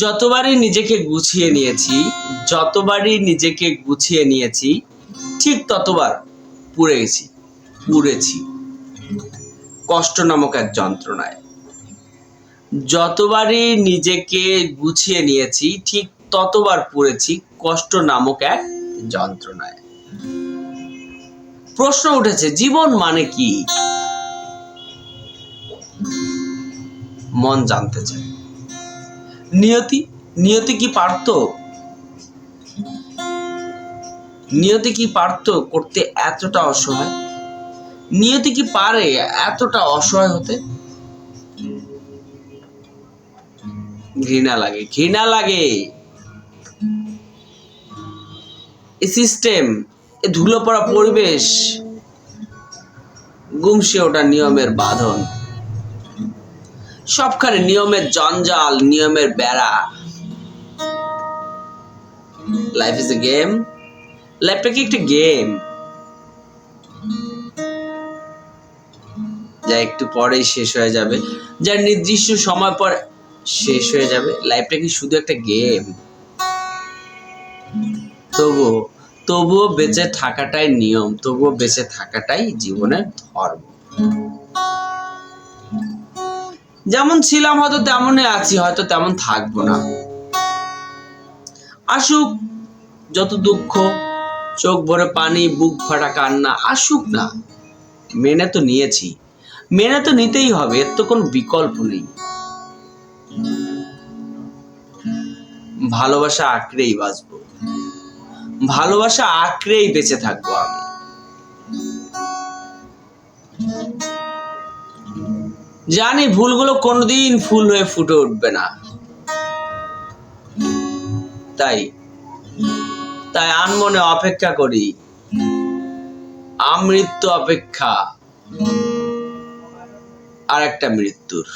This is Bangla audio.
যতবারই নিজেকে গুছিয়ে নিয়েছি ঠিক ততবার পুড়েছি কষ্ট নামক এক যন্ত্রণায়। যতবারই নিজেকে গুছিয়ে নিয়েছি ঠিক ততবার পুড়েছি কষ্ট নামক এক যন্ত্রণায়। প্রশ্ন উঠেছে, জীবন মানে কি? মন জানতে চায়। নিয়তি কি পারতো করতে এতটা অসহায়? নিয়তি কি পারে এতটা অসহায় হতে? ঘৃণা লাগে। এই সিস্টেম, এই ধুলো পড়া পরিবেশ, গুমসে ওঠা নিয়মের বাঁধন, সবখানে নিয়মের জঞ্জাল, নিয়মের বেড়া। Life is a game. লাইফটা কি একটা গেম যা একটু পরেই শেষ হয়ে যাবে, যা নির্দিষ্ট সময় পর শেষ হয়ে যাবে? লাইফটা কি শুধু একটা গেম? তবুও বেঁচে থাকাটাই নিয়ম, তবুও বেঁচে থাকাটাই জীবনের ধর্ম। যেমন ছিলাম হয়তো তেমনই আছি, হয়তো তেমন থাকবো না। আসুক যত দুঃখ, চোখ ভরে পানি, বুক ফাটা কান্না, আসুক না। মেনে তো নিতেই হবে, এর তো কোনো বিকল্প নেই। ভালোবাসা আঁকড়েই বাঁচবো, ভালোবাসা আঁকড়েই বেঁচে থাকবো আমি। জানি ভুলগুলো কোনোদিন ফুল হয়ে ফুটে উঠবে না, তাই আনমনে অপেক্ষা করি, আমৃত্যু অপেক্ষা আর একটা মৃত্যুর।